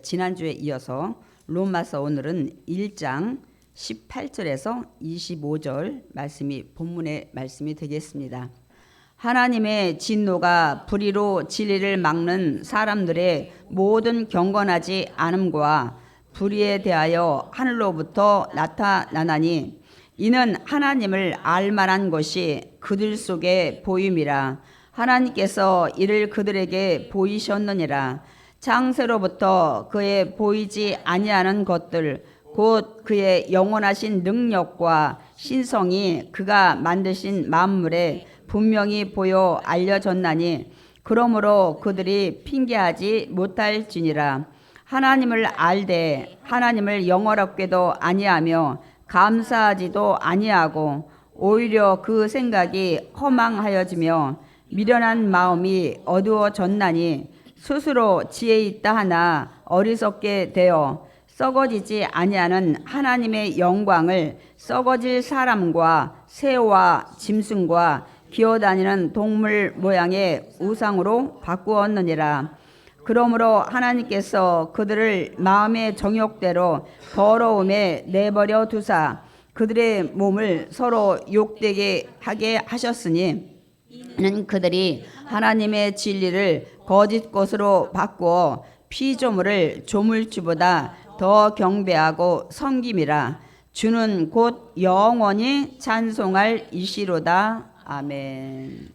지난주에 이어서 로마서 오늘은 1장 18절에서 25절 말씀이 본문의 말씀이 되겠습니다. 하나님의 진노가 불의로 진리를 막는 사람들의 모든 경건하지 않음과 불의에 대하여 하늘로부터 나타나나니 이는 하나님을 알만한 것이 그들 속에 보임이라. 하나님께서 이를 그들에게 보이셨느니라. 창세로부터 그의 보이지 아니하는 것들 곧 그의 영원하신 능력과 신성이 그가 만드신 만물에 분명히 보여 알려졌나니 그러므로 그들이 핑계하지 못할지니라. 하나님을 알되 하나님을 영원롭게도 아니하며 감사하지도 아니하고 오히려 그 생각이 허망하여지며 미련한 마음이 어두워졌나니 스스로 지혜 있다 하나 어리석게 되어 썩어지지 아니하는 하나님의 영광을 썩어질 사람과 새와 짐승과 기어다니는 동물 모양의 우상으로 바꾸었느니라. 그러므로 하나님께서 그들을 마음의 정욕대로 더러움에 내버려 두사 그들의 몸을 서로 욕되게 하게 하셨으니 이는 그들이 하나님의 진리를 거짓 것으로 바꾸어 피조물을 조물주보다 더 경배하고 섬김이라. 주는 곧 영원히 찬송할 이시로다. 아멘.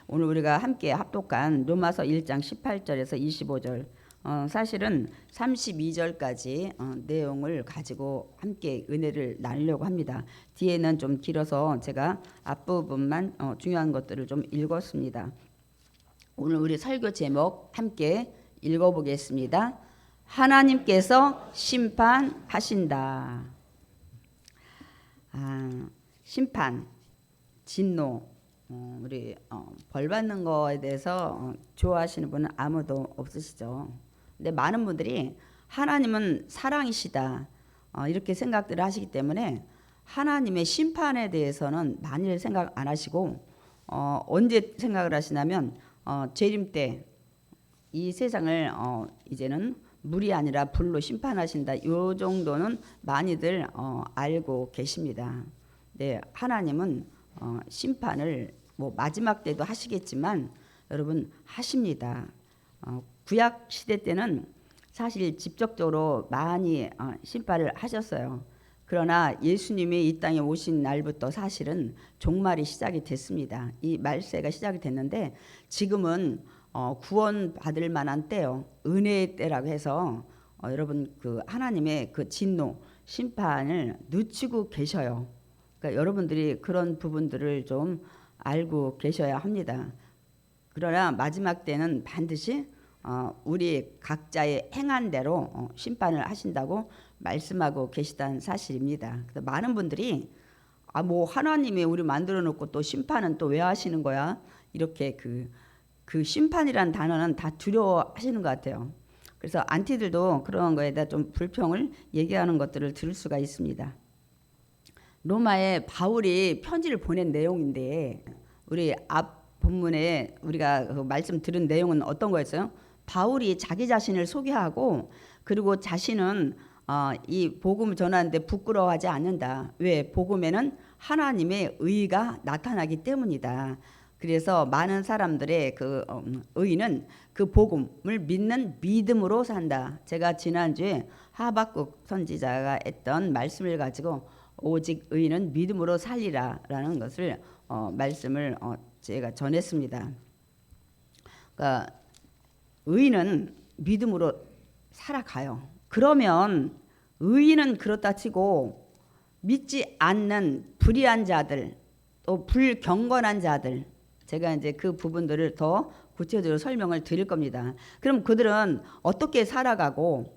오늘 우리가 함께 합독한 로마서 1장 18절에서 25절 사실은 32절까지 내용을 가지고 함께 은혜를 나누려고 합니다. 뒤에는 좀 길어서 제가 앞부분만 중요한 것들을 좀 읽었습니다. 오늘 우리 설교 제목 함께 읽어보겠습니다. 하나님께서 심판하신다. 심판, 진노, 우리 벌 받는 거에 대해서 좋아하시는 분은 아무도 없으시죠. 근데 많은 분들이 하나님은 사랑이시다 이렇게 생각들을 하시기 때문에 하나님의 심판에 대해서는 많이 생각 안 하시고 언제 생각을 하시냐면 재림 때 이 세상을 이제는 물이 아니라 불로 심판하신다. 요 정도는 많이들 알고 계십니다. 네, 하나님은 심판을 뭐 마지막 때도 하시겠지만 여러분 하십니다. 구약 시대 때는 사실 직접적으로 많이 심판을 하셨어요. 그러나 예수님이 이 땅에 오신 날부터 사실은 종말이 시작이 됐습니다. 이 말세가 시작이 됐는데 지금은 구원 받을 만한 때요, 은혜의 때라고 해서 여러분 그 하나님의 그 진노 심판을 늦추고 계셔요. 그러니까 여러분들이 그런 부분들을 좀 알고 계셔야 합니다. 그러나 마지막 때는 반드시 우리 각자의 행한 대로 심판을 하신다고 말씀하고 계시다는 사실입니다. 그래서 많은 분들이 뭐 하나님이 우리 만들어 놓고 또 심판은 또 왜 하시는 거야? 이렇게 그 심판이란 단어는 다 두려워하시는 것 같아요. 그래서 안티들도 그런 거에 대해 좀 불평을 얘기하는 것들을 들을 수가 있습니다. 로마에 바울이 편지를 보낸 내용인데 우리 앞 본문에 우리가 그 말씀 들은 내용은 어떤 거였어요? 바울이 자기 자신을 소개하고 그리고 자신은 이 복음을 전하는데 부끄러워하지 않는다. 왜? 복음에는 하나님의 의가 나타나기 때문이다. 그래서 많은 사람들의 그 의는 그 복음을 믿는 믿음으로 산다. 제가 지난주에 하박국 선지자가 했던 말씀을 가지고 오직 의인은 믿음으로 살리라라는 것을 말씀을 제가 전했습니다. 그러니까 의인은 믿음으로 살아가요. 그러면 의인은 그렇다 치고 믿지 않는 불의한 자들 또 불경건한 자들 제가 이제 그 부분들을 더 구체적으로 설명을 드릴 겁니다. 그럼 그들은 어떻게 살아가고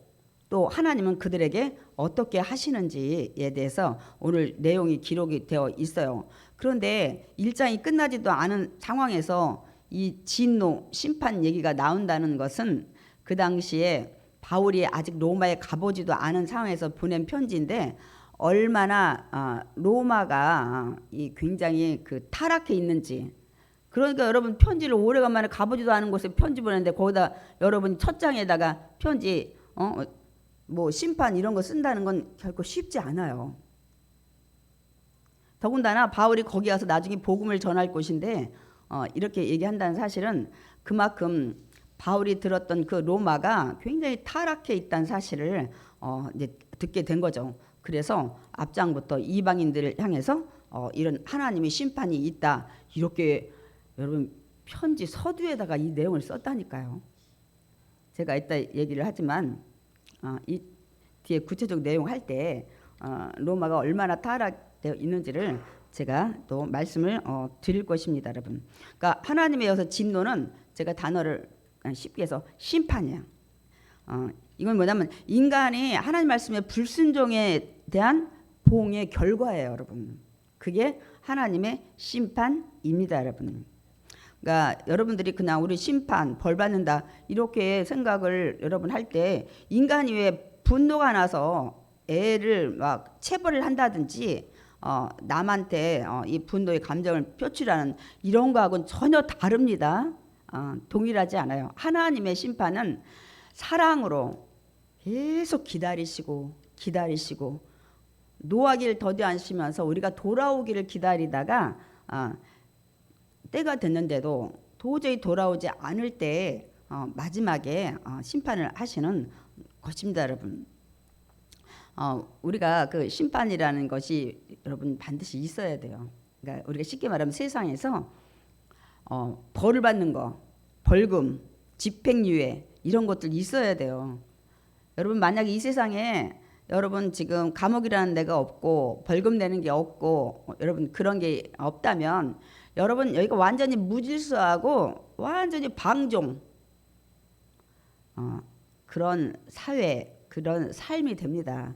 또 하나님은 그들에게 어떻게 하시는지에 대해서 오늘 내용이 기록이 되어 있어요. 그런데 1장이 끝나지도 않은 상황에서 이 진노, 심판 얘기가 나온다는 것은 그 당시에 바울이 아직 로마에 가보지도 않은 상황에서 보낸 편지인데 얼마나 로마가 굉장히 그 타락해 있는지. 그러니까 여러분 편지를 오래간만에 가보지도 않은 곳에 편지 보냈는데 거기다 여러분 첫 장에다가 편지 뭐 심판 이런 거 쓴다는 건 결코 쉽지 않아요. 더군다나 바울이 거기 가서 나중에 복음을 전할 곳인데 이렇게 얘기한다는 사실은 그만큼 바울이 들었던 그 로마가 굉장히 타락해 있다는 사실을 이제 듣게 된 거죠. 그래서 앞장부터 이방인들을 향해서 이런 하나님의 심판이 있다 이렇게 여러분 편지 서두에다가 이 내용을 썼다니까요. 제가 이따 얘기를 하지만 이 뒤에 구체적 내용 할 때 로마가 얼마나 타락되어 있는지를 제가 또 말씀을 드릴 것입니다, 여러분. 그러니까 하나님의 여기서 진노는 제가 단어를 쉽게 해서 심판이에요. 이건 뭐냐면 인간이 하나님 말씀의 불순종에 대한 보응의 결과예요, 여러분. 그게 하나님의 심판입니다, 여러분. 그러니까 여러분들이 그냥 우리 심판, 벌 받는다 이렇게 생각을 여러분 할 때 인간이 왜 분노가 나서 애를 막 체벌을 한다든지 남한테 이 분노의 감정을 표출하는 이런 거하고는 전혀 다릅니다. 동일하지 않아요. 하나님의 심판은 사랑으로 계속 기다리시고 노하기를 더디하시면서 우리가 돌아오기를 기다리다가 때가 됐는데도 도저히 돌아오지 않을 때 마지막에 심판을 하시는 것입니다, 여러분. 우리가 그 심판이라는 것이 여러분 반드시 있어야 돼요. 그러니까 우리가 쉽게 말하면 세상에서 벌을 받는 거, 벌금, 집행유예 이런 것들 있어야 돼요. 여러분 만약에 이 세상에 여러분 지금 감옥이라는 데가 없고 벌금 내는 게 없고 여러분 그런 게 없다면 여러분 여기가 완전히 무질서하고 완전히 방종 그런 사회 그런 삶이 됩니다.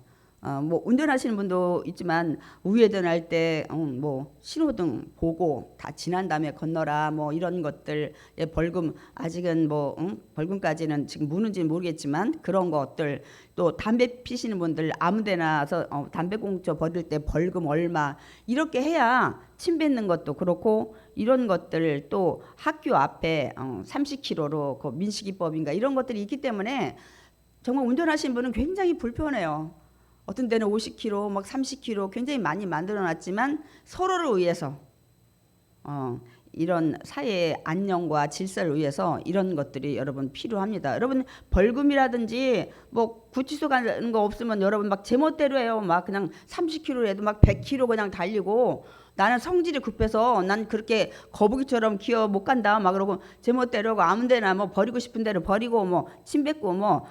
뭐 운전하시는 분도 있지만 우회전할 때 뭐 신호등 보고 다 지난 다음에 건너라 뭐 이런 것들 벌금 아직은 뭐 벌금까지는 지금 무는지 모르겠지만 그런 것들 또 담배 피시는 분들 아무데나서 담배 공처 버릴 때 벌금 얼마 이렇게 해야 침 뱉는 것도 그렇고 이런 것들 또 학교 앞에 30km로 그 민식이법인가 이런 것들이 있기 때문에 정말 운전하시는 분은 굉장히 불편해요. 어떤 데는 50km, 막 30km 굉장히 많이 만들어놨지만 서로를 위해서 이런 사회의 안녕과 질서를 위해서 이런 것들이 여러분 필요합니다. 여러분 벌금이라든지 뭐 구치소 가는 거 없으면 여러분 막 제멋대로 해요. 막 그냥 30km 해도 막 100km 그냥 달리고 나는 성질이 급해서 난 그렇게 거북이처럼 기어 못 간다 막 그러고 제멋대로 하고 아무데나 뭐 버리고 싶은 대로 버리고 뭐 침 뱉고 뭐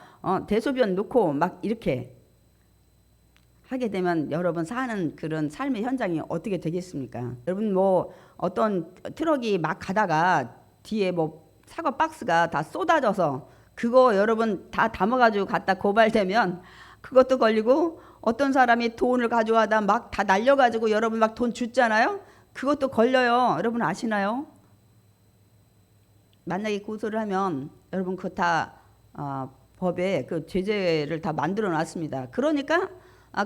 대소변 놓고 막 이렇게 하게 되면 여러분 사는 그런 삶의 현장이 어떻게 되겠습니까? 여러분 뭐 어떤 트럭이 막 가다가 뒤에 뭐 사과 박스가 다 쏟아져서 그거 여러분 다 담아가지고 갖다 고발되면 그것도 걸리고 어떤 사람이 돈을 가져가다 막 다 날려가지고 여러분 막 돈 줬잖아요. 그것도 걸려요. 여러분 아시나요? 만약에 고소를 하면 여러분 그거 다 법에 그 제재를 다 만들어 놨습니다. 그러니까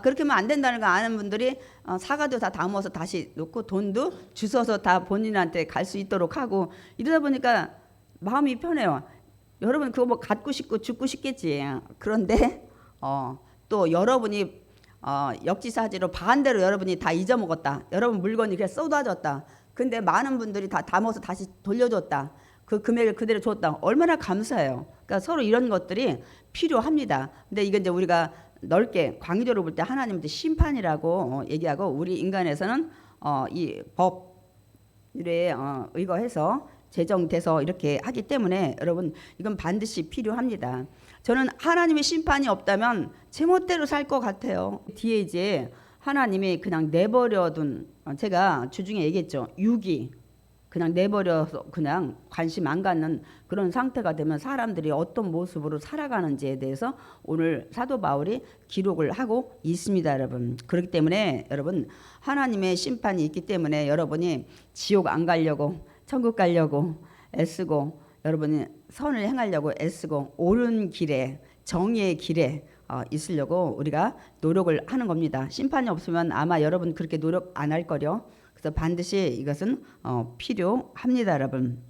그렇게 하면 안 된다는 거 아는 분들이 사과도 다 담아서 다시 놓고 돈도 주워서 다 본인한테 갈 수 있도록 하고 이러다 보니까 마음이 편해요. 여러분 그거 뭐 갖고 싶고 죽고 싶겠지. 그런데 또 여러분이 역지사지로 반대로 여러분이 다 잊어먹었다. 여러분 물건이 그냥 쏟아졌다. 근데 많은 분들이 다 담아서 다시 돌려줬다. 그 금액을 그대로 줬다. 얼마나 감사해요. 그러니까 서로 이런 것들이 필요합니다. 근데 이게 이제 우리가 넓게 광의적으로 볼 때 하나님한테 심판이라고 얘기하고 우리 인간에서는 이 법률에 의거해서 제정돼서 이렇게 하기 때문에 여러분 이건 반드시 필요합니다. 저는 하나님의 심판이 없다면 제멋대로 살 것 같아요. 뒤에 이제 하나님이 그냥 내버려둔 제가 주중에 얘기했죠. 유기 그냥 내버려서 그냥 관심 안 갖는 그런 상태가 되면 사람들이 어떤 모습으로 살아가는지에 대해서 오늘 사도 바울이 기록을 하고 있습니다, 여러분. 그렇기 때문에 여러분 하나님의 심판이 있기 때문에 여러분이 지옥 안 가려고 천국 가려고 애쓰고 여러분이 선을 행하려고 애쓰고 옳은 길에 정의의 길에 있으려고 우리가 노력을 하는 겁니다. 심판이 없으면 아마 여러분 그렇게 노력 안 할 거려. 그래서 반드시 이것은 필요합니다, 여러분.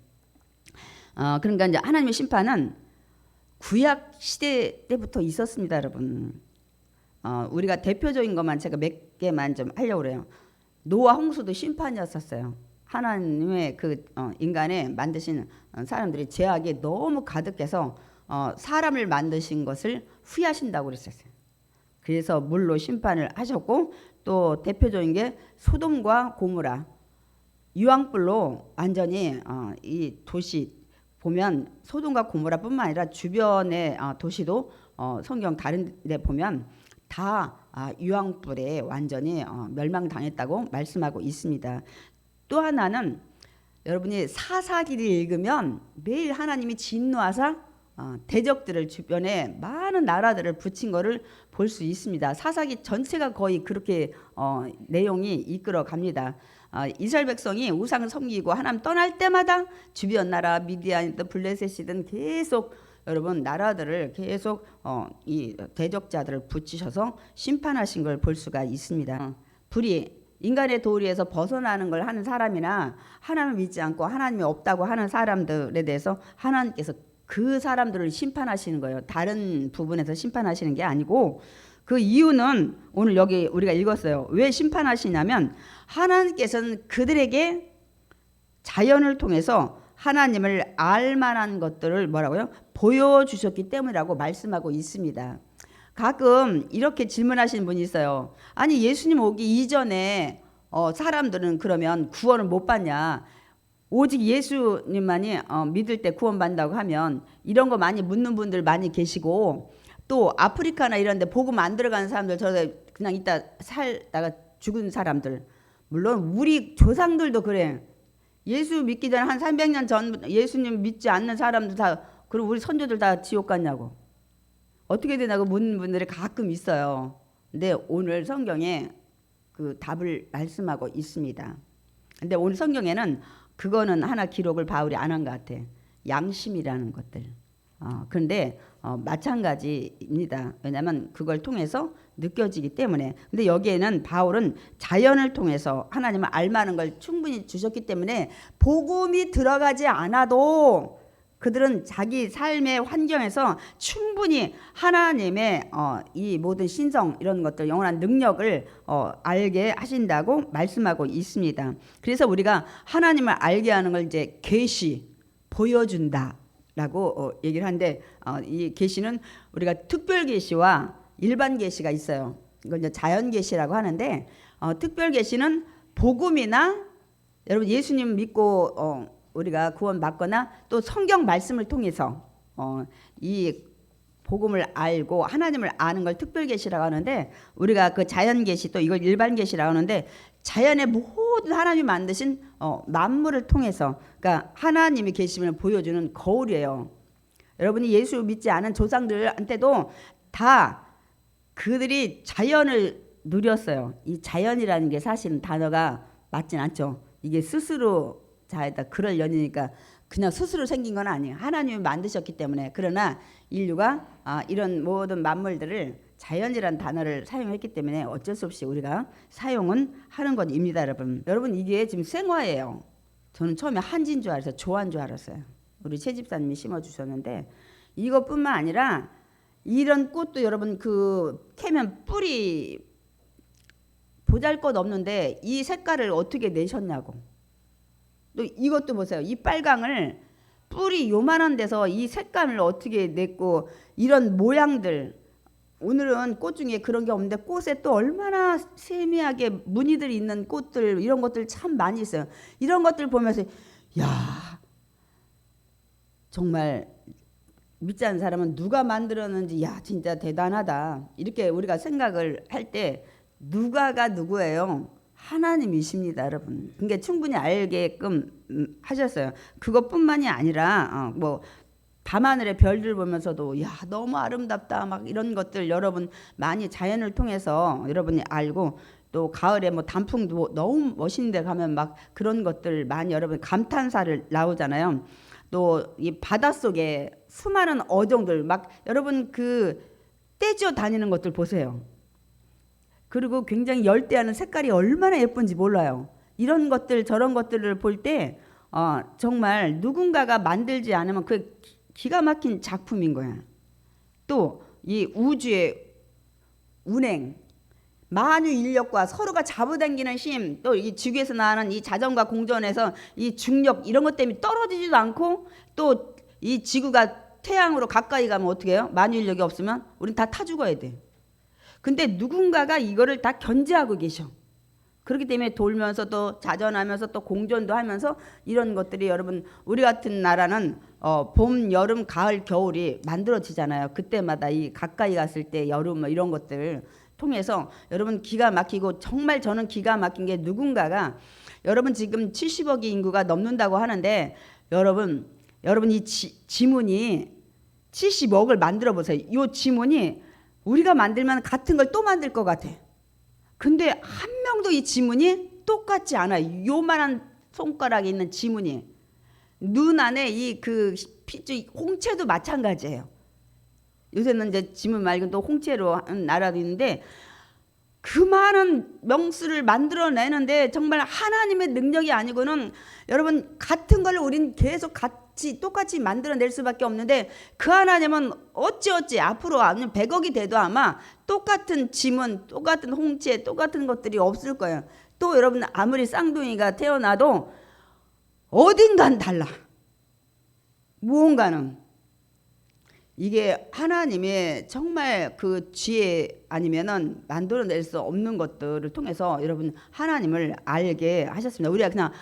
그러니까 이제 하나님의 심판은 구약 시대 때부터 있었습니다, 여러분. 우리가 대표적인 것만 제가 몇 개만 좀 하려고 그래요. 노아 홍수도 심판이었었어요. 하나님의 그 인간에 만드신 사람들이 죄악이 너무 가득해서 사람을 만드신 것을 후회하신다고 그랬었어요. 그래서 물로 심판을 하셨고, 또 대표적인 게 소돔과 고모라, 유황불로 완전히 이 도시 보면 소돔과 고모라뿐만 아니라 주변의 도시도 성경 다른 데 보면 다 유황불에 완전히 멸망당했다고 말씀하고 있습니다. 또 하나는 여러분이 사사기를 읽으면 매일 하나님이 진노하사 대적들을 주변에 많은 나라들을 붙인 거를 볼 수 있습니다. 사사기 전체가 거의 그렇게 내용이 이끌어 갑니다. 이스라엘 백성이 우상을 섬기고 하나님 떠날 때마다 주변 나라 미디안이든 블레셋이든 계속 여러분 나라들을 계속 이 대적자들을 붙이셔서 심판하신 걸 볼 수가 있습니다. 불이 인간의 도리에서 벗어나는 걸 하는 사람이나 하나님을 믿지 않고 하나님이 없다고 하는 사람들에 대해서 하나님께서 그 사람들을 심판하시는 거예요. 다른 부분에서 심판하시는 게 아니고, 그 이유는 오늘 여기 우리가 읽었어요. 왜 심판하시냐면 하나님께서는 그들에게 자연을 통해서 하나님을 알만한 것들을 뭐라고요? 보여주셨기 때문이라고 말씀하고 있습니다. 가끔 이렇게 질문하시는 분이 있어요. 아니 예수님 오기 이전에 사람들은 그러면 구원을 못 받냐? 오직 예수님만이 믿을 때 구원받는다고 하면 이런 거 많이 묻는 분들 많이 계시고, 또 아프리카나 이런 데 복음 안 들어가는 사람들, 저 그냥 이따 살다가 죽은 사람들, 물론 우리 조상들도 그래. 예수 믿기 전에 한 300년 전 예수님 믿지 않는 사람들 다, 그리고 우리 선조들 다 지옥 갔냐고, 어떻게 되냐고 묻는 분들이 가끔 있어요. 근데 오늘 성경에 그 답을 말씀하고 있습니다. 근데 오늘 성경에는 그거는 하나 기록을 바울이 안 한 것 같아. 양심이라는 것들. 그런데 마찬가지입니다. 왜냐하면 그걸 통해서 느껴지기 때문에. 근데 여기에는 바울은 자연을 통해서 하나님을 알만한 걸 충분히 주셨기 때문에 복음이 들어가지 않아도 그들은 자기 삶의 환경에서 충분히 하나님의 이 모든 신성 이런 것들, 영원한 능력을 알게 하신다고 말씀하고 있습니다. 그래서 우리가 하나님을 알게 하는 걸 이제 계시, 보여준다라고 얘기를 하는데, 이 계시는 우리가 특별 계시와 일반 계시가 있어요. 이건 이제 자연 계시라고 하는데, 특별 계시는 복음이나 여러분 예수님 믿고 우리가 구원받거나 또 성경 말씀을 통해서 이 복음을 알고 하나님을 아는 걸 특별 계시라고 하는데, 우리가 그 자연 계시 또 이걸 일반 계시라고 하는데, 자연의 모든 하나님이 만드신 만물을 통해서, 그러니까 하나님이 계심을 보여주는 거울이에요. 여러분이 예수 믿지 않은 조상들한테도 다 그들이 자연을 누렸어요. 이 자연이라는 게 사실은 단어가 맞진 않죠. 이게 스스로 자에다 그럴 연이니까 그냥 스스로 생긴 건 아니에요. 하나님이 만드셨기 때문에. 그러나 인류가 이런 모든 만물들을 자연이란 단어를 사용했기 때문에 어쩔 수 없이 우리가 사용은 하는 것입니다. 여러분 이게 지금 생화예요. 저는 처음에 한지인 줄 알았어요. 조화인 줄 알았어요. 우리 최 집사님이 심어주셨는데, 이것뿐만 아니라 이런 꽃도 여러분 그 캐면 뿌리 보잘것없는데 이 색깔을 어떻게 내셨냐고. 또 이것도 보세요. 이 빨강을 뿌리 요만한 데서 이 색감을 어떻게 냈고, 이런 모양들. 오늘은 꽃 중에 그런 게 없는데 꽃에 또 얼마나 세미하게 무늬들이 있는 꽃들, 이런 것들 참 많이 있어요. 이런 것들 보면서 야, 정말 믿지 않는 사람은 누가 만들었는지 야 진짜 대단하다, 이렇게 우리가 생각을 할 때 누가가 누구예요? 하나님이십니다, 여러분. 그러니까 충분히 알게끔 하셨어요. 그것뿐만이 아니라 뭐 밤하늘의 별들 보면서도 야 너무 아름답다 막 이런 것들 여러분 많이 자연을 통해서 여러분이 알고, 또 가을에 뭐 단풍도 너무 멋있는데 가면 막 그런 것들 많이 여러분 감탄사를 나오잖아요. 또 이 바닷속에 수많은 어종들 막 여러분 그 떼지어 다니는 것들 보세요. 그리고 굉장히 열대하는 색깔이 얼마나 예쁜지 몰라요. 이런 것들 저런 것들을 볼 때 정말 누군가가 만들지 않으면 그 기가 막힌 작품인 거야. 또 이 우주의 운행, 만유 인력과 서로가 잡아당기는 힘, 또 이 지구에서 나는 이 자전과 공전에서 이 중력 이런 것 때문에 떨어지지도 않고, 또 이 지구가 태양으로 가까이 가면 어떻게 해요? 만유 인력이 없으면 우린 다 타 죽어야 돼. 근데 누군가가 이거를 다 견제하고 계셔. 그렇기 때문에 돌면서도 자전하면서 또 공전도 하면서 이런 것들이, 여러분 우리 같은 나라는 봄, 여름, 가을, 겨울이 만들어지잖아요. 그때마다 이 가까이 갔을 때 여름 뭐 이런 것들 통해서 여러분 기가 막히고, 정말 저는 기가 막힌 게, 누군가가 여러분 지금 70억의 인구가 넘는다고 하는데, 여러분 이 지문이 70억을 만들어 보세요. 이 지문이 우리가 만들면 같은 걸 또 만들 것 같아. 근데 한 명도 이 지문이 똑같지 않아요. 요만한 손가락에 있는 지문이. 눈 안에 이 그 홍채도 마찬가지예요. 요새는 이제 지문 말고 또 홍채로 하는 나라도 있는데, 그 많은 명수를 만들어내는데 정말 하나님의 능력이 아니고는, 여러분 같은 걸 우린 계속 같이 똑같이 만들어낼 수밖에 없는데, 그 하나님은 어찌 앞으로 100억이 돼도 아마 똑같은 지문, 똑같은 홍채, 똑같은 것들이 없을 거예요. 또 여러분 아무리 쌍둥이가 태어나도 어딘간 달라. 무언가는. 이게 하나님의 정말 그 지혜 아니면은 만들어낼 수 없는 것들을 통해서 여러분 하나님을 알게 하셨습니다. 우리가 그냥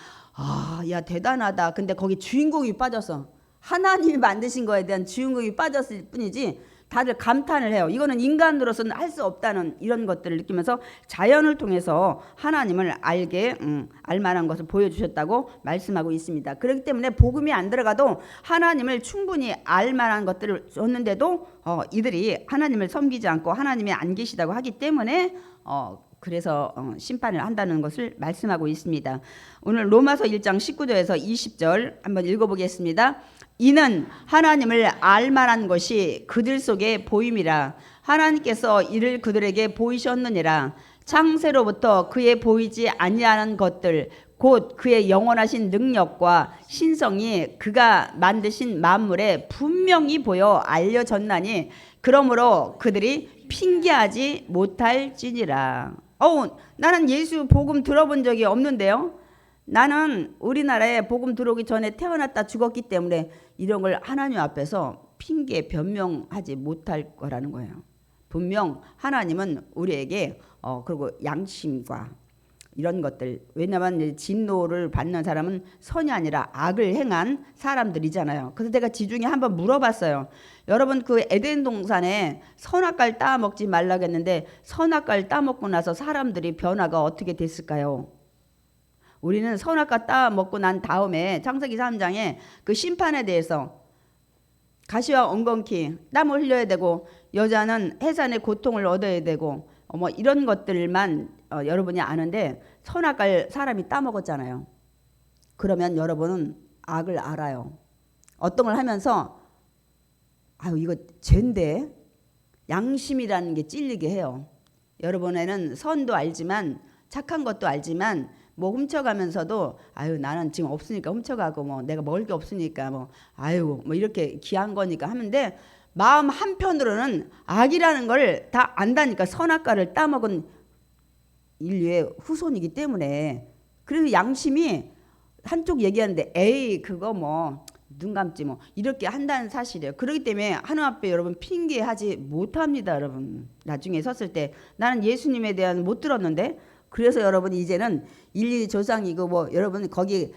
야 대단하다. 근데 거기 주인공이 빠져서, 하나님이 만드신 거에 대한 주인공이 빠졌을 뿐이지 다들 감탄을 해요. 이거는 인간으로서는 할 수 없다는 이런 것들을 느끼면서 자연을 통해서 하나님을 알게 알만한 것을 보여주셨다고 말씀하고 있습니다. 그렇기 때문에 복음이 안 들어가도 하나님을 충분히 알만한 것들을 줬는데도 이들이 하나님을 섬기지 않고 하나님이 안 계시다고 하기 때문에 그래서 심판을 한다는 것을 말씀하고 있습니다. 오늘 로마서 1장 19절에서 20절 한번 읽어보겠습니다. 이는 하나님을 알만한 것이 그들 속에 보임이라. 하나님께서 이를 그들에게 보이셨느니라. 창세로부터 그의 보이지 아니하는 것들 곧 그의 영원하신 능력과 신성이 그가 만드신 만물에 분명히 보여 알려졌나니 그러므로 그들이 핑계하지 못할지니라. 나는 예수 복음 들어본 적이 없는데요. 나는 우리나라에 복음 들어오기 전에 태어났다 죽었기 때문에 이런 걸 하나님 앞에서 핑계 변명하지 못할 거라는 거예요. 분명 하나님은 우리에게 그리고 양심과 이런 것들, 왜냐하면 진노를 받는 사람은 선이 아니라 악을 행한 사람들이잖아요. 그래서 내가 지중에 한번 물어봤어요. 여러분 그 에덴 동산에 선악과를 따먹지 말라고 했는데 선악과를 따먹고 나서 사람들이 변화가 어떻게 됐을까요? 우리는 선악과 따먹고 난 다음에 창세기 3장에 그 심판에 대해서 가시와 엉겅퀴 땀을 흘려야 되고, 여자는 해산의 고통을 얻어야 되고, 뭐 이런 것들만 여러분이 아는데 선악과를 사람이 따먹었잖아요. 그러면 여러분은 악을 알아요. 어떤 걸 하면서 이거 죄인데, 양심이라는 게 찔리게 해요. 여러분에는 선도 알지만 착한 것도 알지만 뭐 훔쳐가면서도 나는 지금 없으니까 훔쳐가고, 뭐 내가 먹을 게 없으니까 뭐 이렇게 귀한 거니까 하는데, 마음 한편으로는 악이라는 걸 다 안다니까. 선악과를 따먹은 인류의 후손이기 때문에. 그래서 양심이 한쪽 얘기하는데 그거 뭐 눈 감지 뭐 이렇게 한다는 사실이에요. 그렇기 때문에 하나님 앞에 여러분 핑계하지 못합니다. 여러분 나중에 섰을 때 나는 예수님에 대한 못 들었는데, 그래서 여러분 이제는 일일이 조상이고 뭐 여러분 거기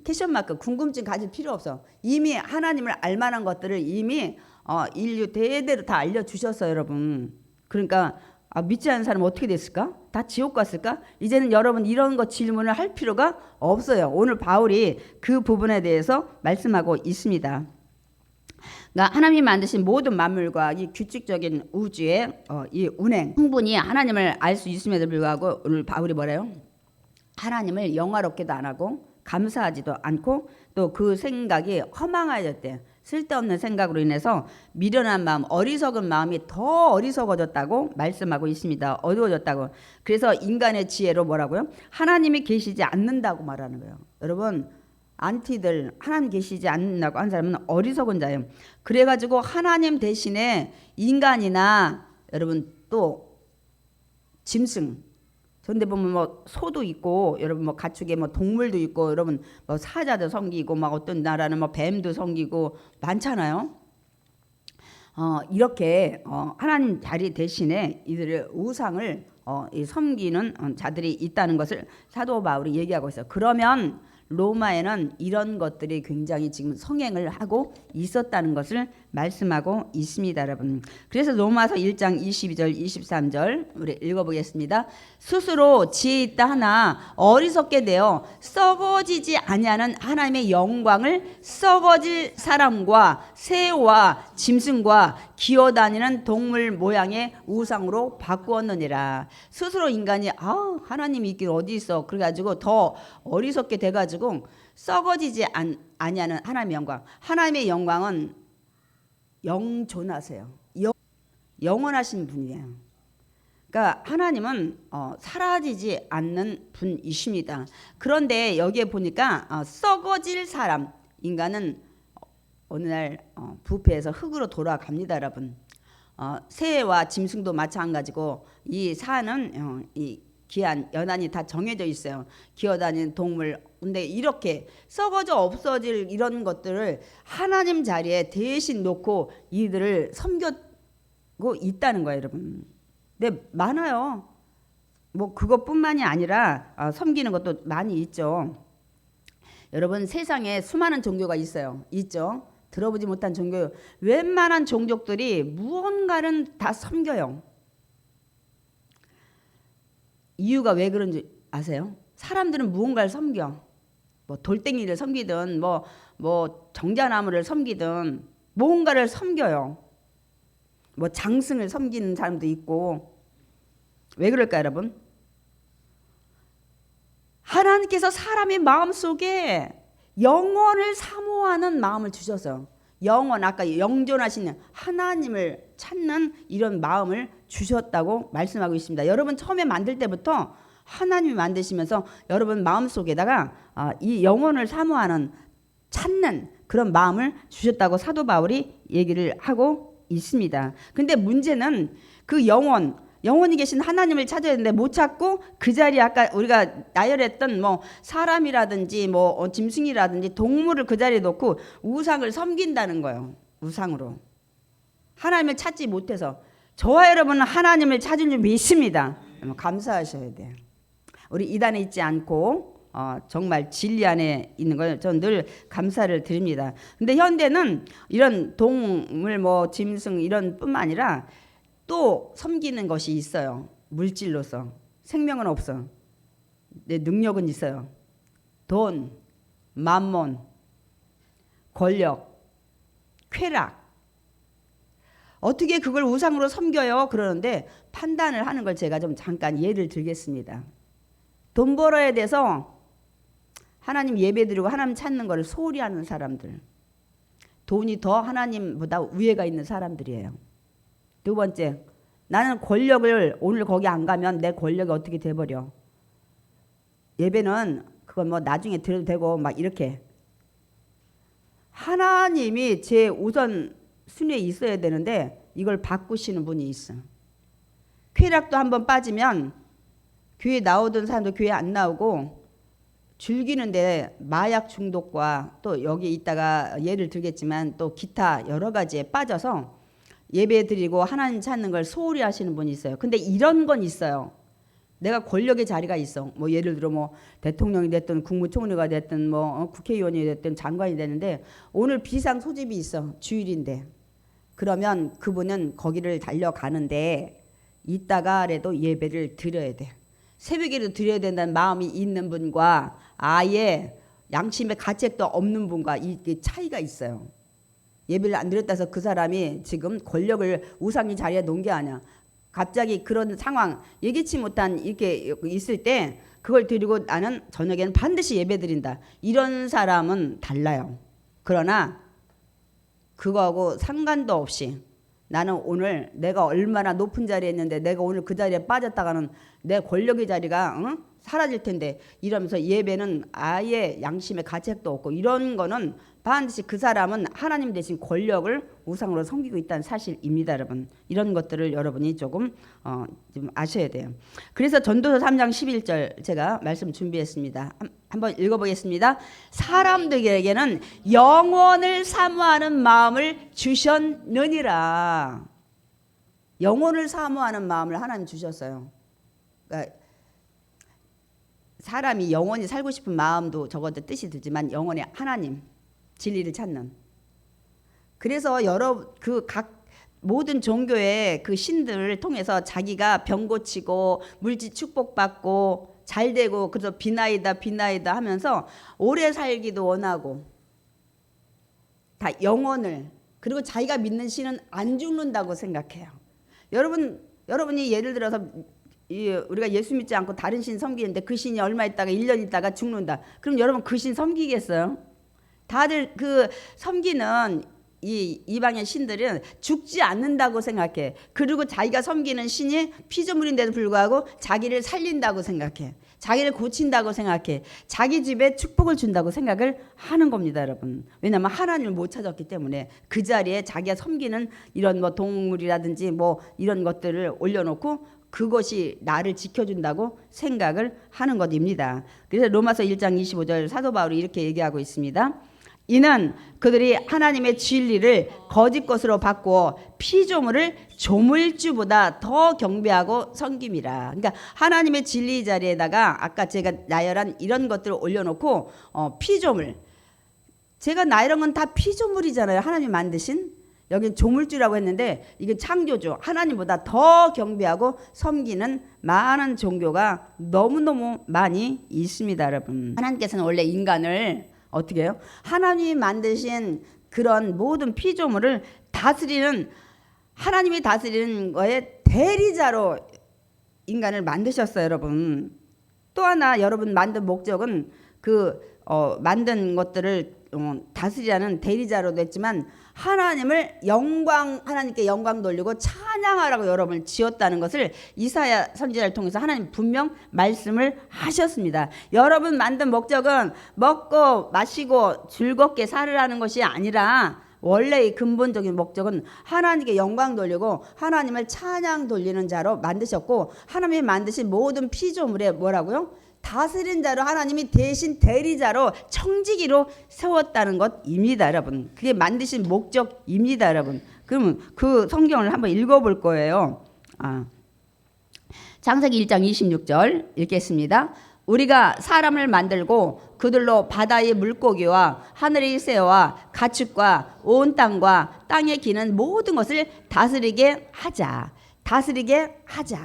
캐션마크 궁금증 가질 필요 없어. 이미 하나님을 알만한 것들을 이미 인류 대대로 다 알려주셨어요. 여러분. 그러니까 믿지 않는 사람은 어떻게 됐을까? 다 지옥 갔을까? 이제는 여러분 이런 거 질문을 할 필요가 없어요. 오늘 바울이 그 부분에 대해서 말씀하고 있습니다. 그러니까 하나님이 만드신 모든 만물과 이 규칙적인 우주의 이 운행, 충분히 하나님을 알 수 있음에도 불구하고 오늘 바울이 뭐래요? 하나님을 영화롭게도 안 하고 감사하지도 않고 또 그 생각이 허망하였대. 쓸데없는 생각으로 인해서 미련한 마음, 어리석은 마음이 더 어리석어졌다고 말씀하고 있습니다. 어두워졌다고. 그래서 인간의 지혜로 뭐라고요? 하나님이 계시지 않는다고 말하는 거예요. 여러분 안티들 하나님 계시지 않는다고 한 사람은 어리석은 자예요. 그래가지고 하나님 대신에 인간이나 여러분 또 짐승, 그런데 보면 뭐 소도 있고 여러분 뭐 가축에 뭐 동물도 있고 여러분 뭐 사자도 섬기고 막 어떤 나라는 뭐 뱀도 섬기고 많잖아요. 이렇게 하나님 자리 대신에 이들의 우상을 섬기는 자들이 있다는 것을 사도 바울이 얘기하고 있어요. 그러면 로마에는 이런 것들이 굉장히 지금 성행을 하고 있었다는 것을 말씀하고 있습니다, 여러분. 그래서 로마서 1장 22절 23절 우리 읽어보겠습니다. 스스로 지혜 있다 하나 어리석게 되어 썩어지지 아니하는 하나님의 영광을 썩어질 사람과 새와 짐승과 기어다니는 동물 모양의 우상으로 바꾸었느니라. 스스로 인간이 하나님이 있긴 어디 있어 그래가지고 더 어리석게 돼가지고 썩어지지 아니하는 하나님의 영광. 하나님의 영광은 영존하세요. 영원하신 분이에요. 그러니까 하나님은 사라지지 않는 분이십니다. 그런데 여기에 보니까 썩어질 사람, 인간은 어느 날 부패해서 흙으로 돌아갑니다, 여러분. 새와 짐승도 마찬가지고 이 사는 이 기한 연한이 다 정해져 있어요. 기어다니는 동물. 근데 이렇게 썩어져 없어질 이런 것들을 하나님 자리에 대신 놓고 이들을 섬기고 있다는 거예요, 여러분. 근데 많아요. 뭐 그것뿐만이 아니라 섬기는 것도 많이 있죠. 여러분 세상에 수많은 종교가 있어요. 있죠. 들어보지 못한 종교. 웬만한 종족들이 무언가는 다 섬겨요. 이유가 왜 그런지 아세요? 사람들은 무언가를 섬겨. 뭐 돌덩이를 섬기든 뭐 정자나무를 섬기든 무언가를 섬겨요. 뭐 장승을 섬기는 사람도 있고. 왜 그럴까요, 여러분? 하나님께서 사람의 마음속에 영원을 사모하는 마음을 주셔서 영원, 아까 영존하신 하나님을 찾는 이런 마음을 주셨다고 말씀하고 있습니다. 여러분 처음에 만들 때부터 하나님이 만드시면서 여러분 마음속에다가 이 영혼을 사모하는 찾는 그런 마음을 주셨다고 사도 바울이 얘기를 하고 있습니다. 근데 문제는 그 영원히 계신 하나님을 찾아야 되는데 못 찾고 그 자리에 아까 우리가 나열했던 뭐 사람이라든지 뭐 짐승이라든지 동물을 그 자리에 놓고 우상을 섬긴다는 거예요. 우상으로. 하나님을 찾지 못해서. 저와 여러분은 하나님을 찾은 줄 믿습니다. 감사하셔야 돼요. 우리 이단에 있지 않고 정말 진리 안에 있는 걸 저는 늘 감사를 드립니다. 근데 현대는 이런 동물 뭐 짐승 이런 뿐만 아니라 또 섬기는 것이 있어요. 물질로서. 생명은 없어. 내 능력은 있어요. 돈, 만몬, 권력, 쾌락. 어떻게 그걸 우상으로 섬겨요? 그러는데 판단을 하는 걸 제가 좀 잠깐 예를 들겠습니다. 돈 벌어야 돼서 하나님 예배드리고 하나님 찾는 걸 소홀히 하는 사람들. 돈이 더 하나님보다 위에가 있는 사람들이에요. 두 번째, 나는 권력을 오늘 거기 안 가면 내 권력이 어떻게 돼버려. 예배는 그건 뭐 나중에 드려도 되고 막 이렇게. 하나님이 제 우선 순위에 있어야 되는데 이걸 바꾸시는 분이 있어. 쾌락도 한번 빠지면 교회 나오던 사람도 교회 안 나오고 즐기는데 마약 중독과 또 여기 있다가 예를 들겠지만 또 기타 여러 가지에 빠져서 예배 드리고 하나님 찾는 걸 소홀히 하시는 분이 있어요. 근데 이런 건 있어요. 내가 권력의 자리가 있어. 뭐 예를 들어 뭐 대통령이 됐든 국무총리가 됐든 뭐 국회의원이 됐든 장관이 되는데 오늘 비상 소집이 있어. 주일인데. 그러면 그분은 거기를 달려가는데 이따가라도 예배를 드려야 돼. 새벽에도 드려야 된다는 마음이 있는 분과 아예 양심의 가책도 없는 분과 이 차이가 있어요. 예배를 안 드렸다 해서 그 사람이 지금 권력을 우상의 자리에 놓은 게 아니야. 갑자기 그런 상황 예기치 못한 이렇게 있을 때 그걸 드리고 나는 저녁에는 반드시 예배 드린다. 이런 사람은 달라요. 그러나 그거하고 상관도 없이 나는 오늘 내가 얼마나 높은 자리에 있는데 내가 오늘 그 자리에 빠졌다가는 내 권력의 자리가 사라질 텐데 이러면서 예배는 아예 양심의 가책도 없고 이런 거는 반드시 그 사람은 하나님 대신 권력을 우상으로 섬기고 있다는 사실입니다, 여러분. 이런 것들을 여러분이 조금 좀 아셔야 돼요. 그래서 전도서 3장 11절 제가 말씀 준비했습니다. 한번 읽어보겠습니다. 사람들에게는 영원을 사모하는 마음을 주셨느니라. 영혼을 사모하는 마음을 하나님 주셨어요. 그러니까 사람이 영원히 살고 싶은 마음도 적어도 뜻이 들지만 영원히 하나님 진리를 찾는. 그래서 각 모든 종교의 그 신들을 통해서 자기가 병 고치고 물질 축복받고 잘 되고 그래서 비나이다 하면서 오래 살기도 원하고 다 영혼을 그리고 자기가 믿는 신은 안 죽는다고 생각해요. 여러분이 예를 들어서 우리가 예수 믿지 않고 다른 신 섬기는데 그 신이 얼마 있다가 1년 있다가 죽는다. 그럼 여러분 그 신 섬기겠어요? 다들 그 섬기는 이 이방의 신들은 죽지 않는다고 생각해. 그리고 자기가 섬기는 신이 피조물인데도 불구하고 자기를 살린다고 생각해. 자기를 고친다고 생각해. 자기 집에 축복을 준다고 생각을 하는 겁니다, 여러분. 왜냐하면 하나님을 못 찾았기 때문에 그 자리에 자기가 섬기는 이런 뭐 동물이라든지 뭐 이런 것들을 올려놓고 그것이 나를 지켜준다고 생각을 하는 것입니다. 그래서 로마서 1장 25절 사도 바울이 이렇게 얘기하고 있습니다. 이는 그들이 하나님의 진리를 거짓 것으로 바꾸어 피조물을 조물주보다 더 경배하고 섬김이라. 그러니까 하나님의 진리 자리에다가 아까 제가 나열한 이런 것들을 올려놓고 피조물. 제가 나열한 건 다 피조물이잖아요. 하나님 만드신. 여긴 조물주라고 했는데 이건 창조주. 하나님보다 더 경배하고 섬기는 많은 종교가 너무너무 많이 있습니다, 여러분. 하나님께서는 원래 인간을 어떻게 해요? 하나님이 만드신 그런 모든 피조물을 다스리는 하나님이 다스리는 거에 대리자로 인간을 만드셨어요, 여러분. 또 하나 여러분 만든 목적은 만든 것들을 다스리라는 대리자로도 했지만 하나님께 영광 돌리고 찬양하라고 여러분을 지었다는 것을 이사야 선지자를 통해서 하나님 분명 말씀을 하셨습니다. 여러분 만든 목적은 먹고 마시고 즐겁게 살으라는 것이 아니라 원래의 근본적인 목적은 하나님께 영광 돌리고 하나님을 찬양 돌리는 자로 만드셨고 하나님이 만드신 모든 피조물에 뭐라고요? 다스린 자로 하나님이 대신 대리자로 청지기로 세웠다는 것입니다, 여러분. 그게 만드신 목적입니다, 여러분. 그러면 그 성경을 한번 읽어볼 거예요. 창세기 1장 26절 읽겠습니다. 우리가 사람을 만들고 그들로 바다의 물고기와 하늘의 새와 가축과 온 땅과 땅에 기는 모든 것을 다스리게 하자. 다스리게 하자.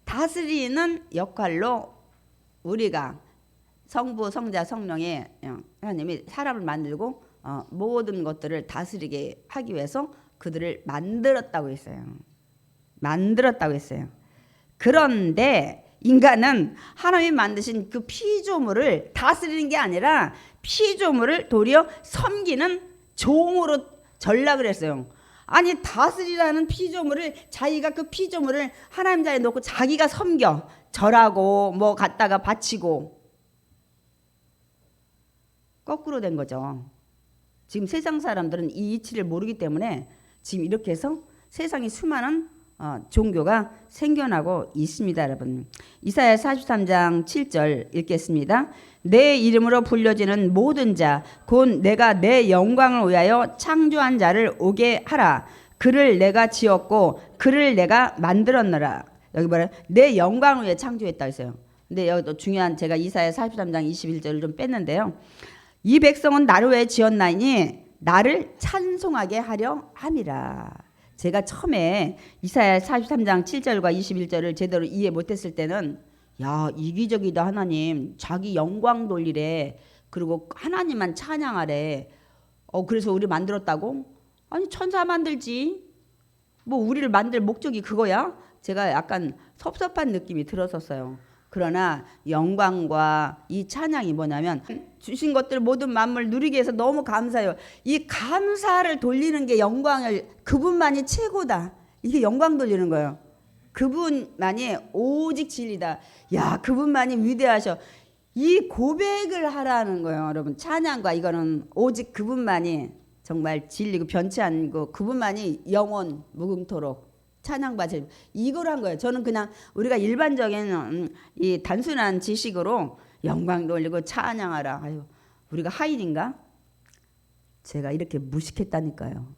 다스리는 역할로 우리가 성부, 성자, 성령의 하나님이 사람을 만들고 모든 것들을 다스리게 하기 위해서 그들을 만들었다고 했어요. 만들었다고 했어요. 그런데 인간은 하나님이 만드신 그 피조물을 다스리는 게 아니라 피조물을 도리어 섬기는 종으로 전락을 했어요. 아니 다스리라는 피조물을 자기가 그 피조물을 하나님 자리에 놓고 자기가 섬겨 절하고 뭐 갖다가 바치고 거꾸로 된 거죠. 지금 세상 사람들은 이 이치를 모르기 때문에 지금 이렇게 해서 세상에 수많은 종교가 생겨나고 있습니다, 여러분. 이사야 43장 7절 읽겠습니다. 내 이름으로 불려지는 모든 자 곧 내가 내 영광을 위하여 창조한 자를 오게 하라. 그를 내가 지었고 그를 내가 만들었노라. 여기 뭐라? 내 영광을 위해 창조했다 했어요. 근데 여기 또 중요한 제가 이사야 43장 21절을 좀 뺐는데요. 이 백성은 나를 위해 지었나니 나를 찬송하게 하려 함이라. 제가 처음에 이사야 43장 7절과 21절을 제대로 이해 못했을 때는 야 이기적이다 하나님 자기 영광 돌리래 그리고 하나님만 찬양하래 그래서 우리 만들었다고? 아니 천사 만들지 뭐 우리를 만들 목적이 그거야? 제가 약간 섭섭한 느낌이 들었었어요. 그러나 영광과 이 찬양이 뭐냐면 주신 것들 모든 만물 누리게 해서 너무 감사해요. 이 감사를 돌리는 게 영광을 그분만이 최고다. 이게 영광 돌리는 거예요. 그분만이 오직 진리다. 야, 그분만이 위대하셔. 이 고백을 하라는 거예요, 여러분. 찬양과 이거는 오직 그분만이 정말 진리고 변치 않고 그분만이 영원 무궁토록 찬양과 제 이걸 한 거예요. 저는 그냥 우리가 일반적인 이 단순한 지식으로 영광 돌리고 찬양하라. 아유, 우리가 하인인가? 제가 이렇게 무식했다니까요.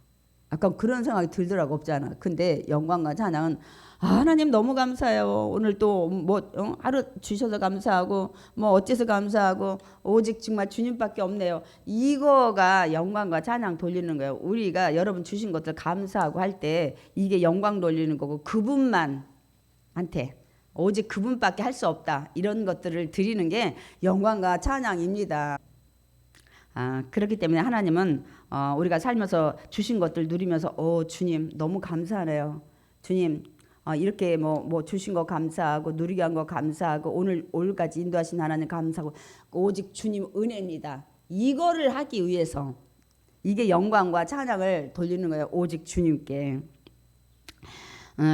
아까 그런 생각이 들더라고. 없잖아. 근데 영광과 찬양은 하나님 너무 감사해요. 오늘 또 뭐 하루 주셔서 감사하고 뭐 어째서 감사하고 오직 정말 주님밖에 없네요. 이거가 영광과 찬양 돌리는 거예요. 우리가 여러분 주신 것들 감사하고 할 때 이게 영광 돌리는 거고 그분만 한테 오직 그분밖에 할 수 없다. 이런 것들을 드리는 게 영광과 찬양입니다. 그렇기 때문에 하나님은 우리가 살면서 주신 것들 누리면서 주님 너무 감사하네요. 주님 이렇게 뭐 주신 거 감사하고 누리게 한 거 감사하고 오늘까지 인도하신 하나님 감사하고 오직 주님 은혜입니다. 이거를 하기 위해서 이게 영광과 찬양을 돌리는 거예요. 오직 주님께.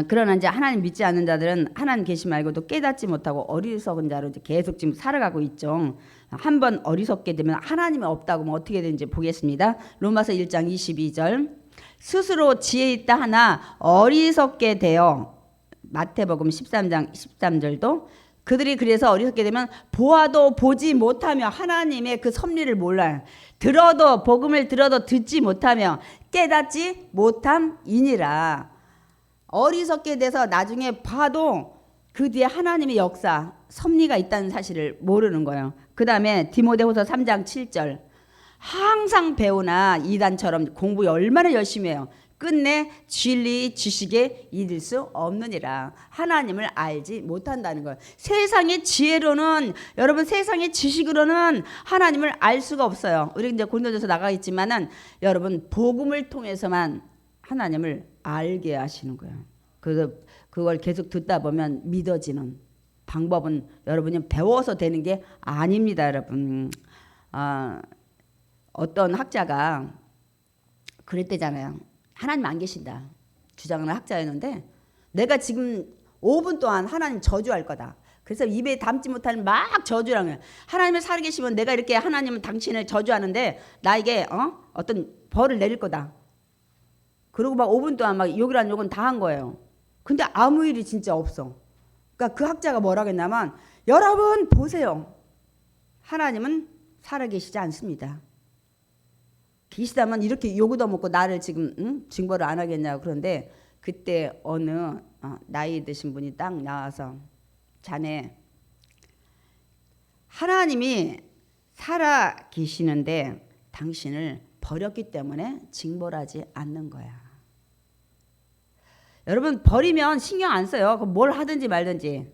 그러나 이제 하나님 믿지 않는 자들은 하나님 계시 말고도 깨닫지 못하고 어리석은 자로 이제 계속 지금 살아가고 있죠. 한번 어리석게 되면 하나님이 없다고 뭐 어떻게 되는지 보겠습니다. 로마서 1장 22절 스스로 지혜 있다 하나 어리석게 되어 마태복음 13장 13절도 그들이 그래서 어리석게 되면 보아도 보지 못하며 하나님의 그 섭리를 몰라요. 들어도 복음을 들어도 듣지 못하며 깨닫지 못함이니라. 어리석게 돼서 나중에 봐도 그 뒤에 하나님의 역사, 섭리가 있다는 사실을 모르는 거예요. 그 다음에 디모데후서 3장 7절 항상 배우나 이단처럼 공부 얼마나 열심히 해요. 끝내 진리 지식에 이를 수 없느니라. 하나님을 알지 못한다는 거예요. 세상의 지혜로는 여러분 세상의 지식으로는 하나님을 알 수가 없어요. 우리 이제 고린도전서 나가 있지만은 여러분 복음을 통해서만 하나님을 알게 하시는 거예요. 그걸 계속 듣다 보면 믿어지는 방법은 여러분이 배워서 되는 게 아닙니다, 여러분. 어떤 학자가 그랬대잖아요. 하나님 안 계신다 주장하는 학자였는데 내가 지금 5분 동안 하나님 저주할 거다. 그래서 입에 담지 못하는 막 저주라는 거예요. 하나님을 살아계시면 내가 이렇게 하나님은 당신을 저주하는데 나에게 어떤 벌을 내릴 거다. 그리고 막 5분 동안 막 욕이란 욕은 다 한 거예요. 근데 아무 일이 진짜 없어. 그러니까 그 학자가 뭐라고 했냐면 여러분 보세요. 하나님은 살아계시지 않습니다. 계시다면 이렇게 욕 얻어먹고 나를 지금 징벌을 안 하겠냐고. 그런데 그때 어느 나이 드신 분이 딱 나와서 자네 하나님이 살아계시는데 당신을 버렸기 때문에 징벌하지 않는 거야. 여러분 버리면 신경 안 써요. 뭘 하든지 말든지.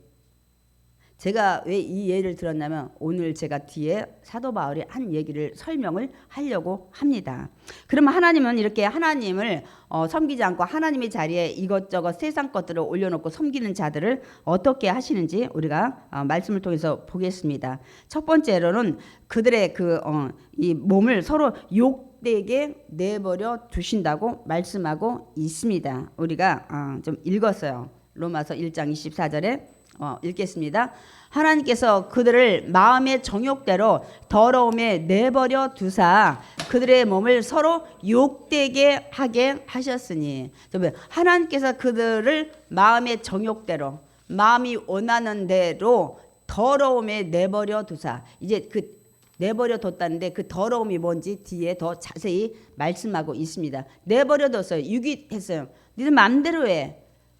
제가 왜 이 예를 들었냐면 오늘 제가 뒤에 사도 바울이 한 얘기를 설명을 하려고 합니다. 그러면 하나님은 이렇게 하나님을 섬기지 않고 하나님의 자리에 이것저것 세상 것들을 올려놓고 섬기는 자들을 어떻게 하시는지 우리가 말씀을 통해서 보겠습니다. 첫 번째로는 그들의 이 몸을 서로 욕되게 내버려 두신다고 말씀하고 있습니다. 우리가 좀 읽었어요. 로마서 1장 24절에 읽겠습니다. 하나님께서 그들을 마음의 정욕대로 더러움에 내버려 두사 그들의 몸을 서로 욕되게 하게 하셨으니 하나님께서 그들을 마음의 정욕대로 마음이 원하는 대로 더러움에 내버려 두사 이제 그 내버려 뒀다는데 그 더러움이 뭔지 뒤에 더 자세히 말씀하고 있습니다. 내버려 뒀어요. 유기했어요. 니들 마음대로 해.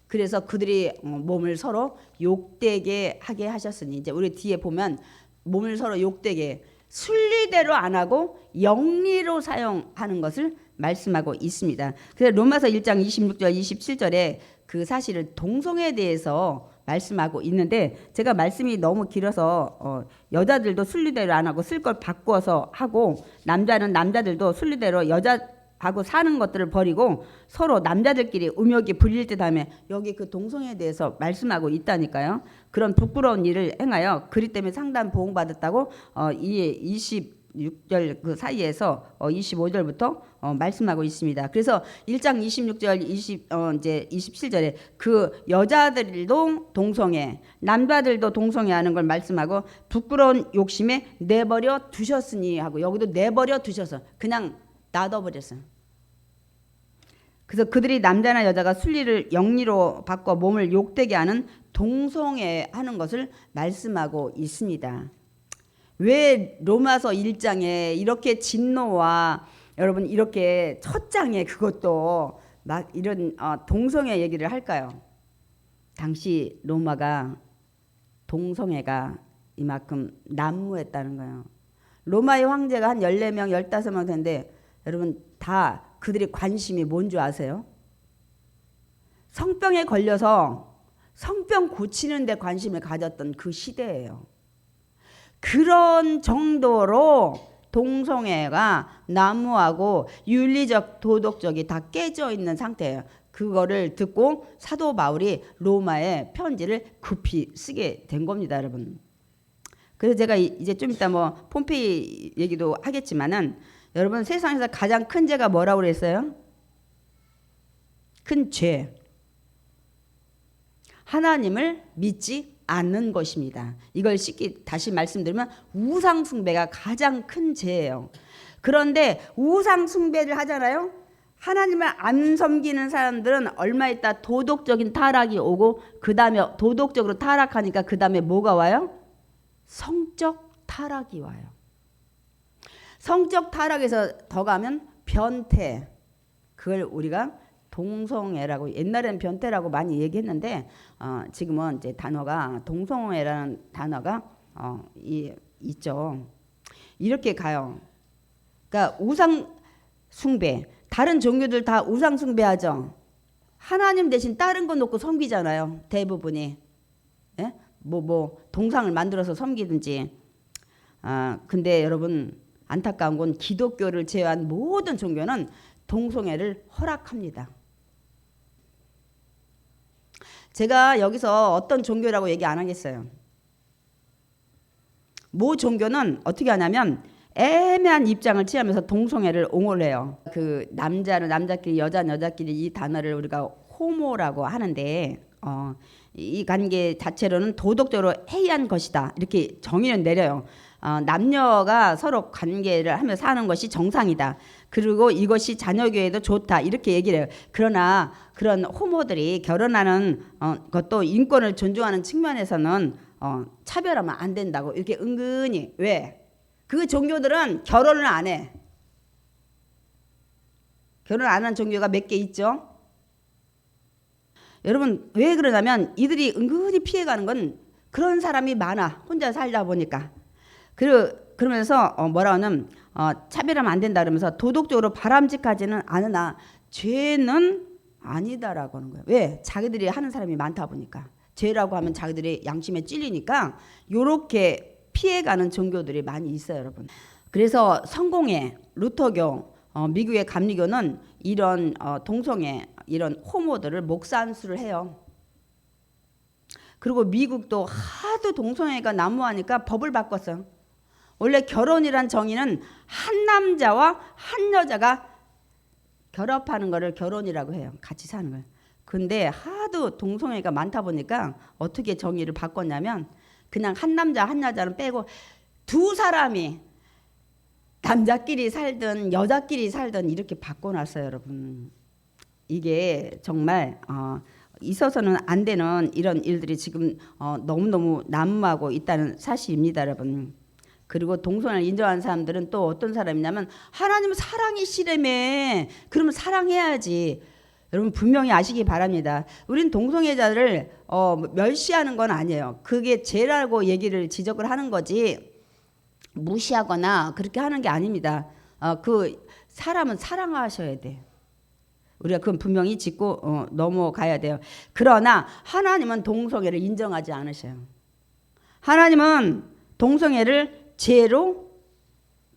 그래서 그들이 몸을 서로 욕되게 하게 하셨으니 이제 우리 뒤에 보면 몸을 서로 욕되게 순리대로 안 하고 영리로 사용하는 것을 말씀하고 있습니다. 그래서 로마서 1장 26절 27절에 그 사실을 동성애에 대해서 말씀하고 있는데 제가 말씀이 너무 길어서 여자들도 순리대로 안 하고 쓸 걸 바꾸어서 하고 남자는 남자들도 순리대로 여자하고 사는 것들을 버리고 서로 남자들끼리 음욕이 불릴 듯 하며 여기 그 동성애에 대해서 말씀하고 있다니까요. 그런 부끄러운 일을 행하여 그리 때문에 상담 보응받았다고 이 26절 그 사이에서 25절부터 말씀하고 있습니다. 그래서 1장 26절 이제 27절에 그 여자들도 동성애, 남자들도 동성애 하는 걸 말씀하고 부끄러운 욕심에 내버려 두셨으니 하고 여기도 내버려 두셔서 그냥 놔둬버렸어요. 그래서 그들이 남자나 여자가 순리를 영리로 바꿔 몸을 욕되게 하는 동성애 하는 것을 말씀하고 있습니다. 왜 로마서 1장에 이렇게 진노와 여러분 이렇게 첫 장에 그것도 막 이런 동성애 얘기를 할까요? 당시 로마가 동성애가 이만큼 난무했다는 거예요. 로마의 황제가 한 14명, 15명 되는데 여러분 다 그들의 관심이 뭔 줄 아세요? 성병에 걸려서 성병 고치는 데 관심을 가졌던 그 시대예요. 그런 정도로 동성애가 난무하고 윤리적 도덕적이 다 깨져 있는 상태예요. 그거를 듣고 사도 바울이 로마에 편지를 급히 쓰게 된 겁니다, 여러분. 그래서 제가 이제 좀 이따 뭐 폼페이 얘기도 하겠지만은 여러분 세상에서 가장 큰 죄가 뭐라고 그랬어요? 큰 죄. 하나님을 믿지 않는 것입니다. 이걸 쉽게 다시 말씀드리면 우상 숭배가 가장 큰 죄예요. 그런데 우상 숭배를 하잖아요. 하나님을 안 섬기는 사람들은 얼마 있다 도덕적인 타락이 오고 그 다음에 도덕적으로 타락하니까 그 다음에 뭐가 와요? 성적 타락이 와요. 성적 타락에서 더 가면 변태. 그걸 우리가 동성애라고 옛날에는 변태라고 많이 얘기했는데 지금은 이제 단어가 동성애라는 단어가 있죠. 이렇게 가요. 그러니까 우상 숭배. 다른 종교들 다 우상 숭배하죠. 하나님 대신 다른 거 놓고 섬기잖아요. 대부분이. 예? 뭐 동상을 만들어서 섬기든지. 근데 여러분 안타까운 건 기독교를 제외한 모든 종교는 동성애를 허락합니다. 제가 여기서 어떤 종교라고 얘기 안 하겠어요. 모 종교는 어떻게 하냐면 애매한 입장을 취하면서 동성애를 옹호를 해요. 그 남자는 남자끼리 여자는 여자끼리 이 단어를 우리가 호모라고 하는데 이 관계 자체로는 도덕적으로 해이한 것이다. 이렇게 정의를 내려요. 남녀가 서로 관계를 하며 사는 것이 정상이다. 그리고 이것이 자녀교회도 좋다. 이렇게 얘기를 해요. 그러나 그런 호모들이 결혼하는 것도 인권을 존중하는 측면에서는 차별하면 안 된다고 이렇게 은근히. 왜? 그 종교들은 결혼을 안 해. 결혼 안 한 종교가 몇 개 있죠. 여러분 왜 그러냐면 이들이 은근히 피해가는 건 그런 사람이 많아. 혼자 살다 보니까. 그러면서 뭐라 하냐면 차별하면 안 된다 그러면서 도덕적으로 바람직하지는 않으나 죄는 아니다라고 하는 거예요. 왜? 자기들이 하는 사람이 많다 보니까. 죄라고 하면 자기들이 양심에 찔리니까 요렇게 피해가는 종교들이 많이 있어요, 여러분. 그래서 성공회, 루터교, 미국의 감리교는 이런 동성애, 이런 호모들을 목산수를 해요. 그리고 미국도 하도 동성애가 난무하니까 법을 바꿨어요. 원래 결혼이란 정의는 한 남자와 한 여자가 결합하는 거를 결혼이라고 해요. 같이 사는 걸. 근데 하도 동성애가 많다 보니까 어떻게 정의를 바꿨냐면 그냥 한 남자 한 여자는 빼고 두 사람이 남자끼리 살든 여자끼리 살든 이렇게 바꿔놨어요, 여러분. 이게 정말 있어서는 안 되는 이런 일들이 지금 너무너무 난무하고 있다는 사실입니다, 여러분. 그리고 동성애를 인정하는 사람들은 또 어떤 사람이냐면 하나님은 사랑이시라며. 그러면 사랑해야지. 여러분 분명히 아시기 바랍니다. 우린 동성애자를 멸시하는 건 아니에요. 그게 죄라고 얘기를 지적을 하는 거지 무시하거나 그렇게 하는 게 아닙니다. 그 사람은 사랑하셔야 돼. 우리가 그건 분명히 짚고 넘어가야 돼요. 그러나 하나님은 동성애를 인정하지 않으셔요. 하나님은 동성애를 죄로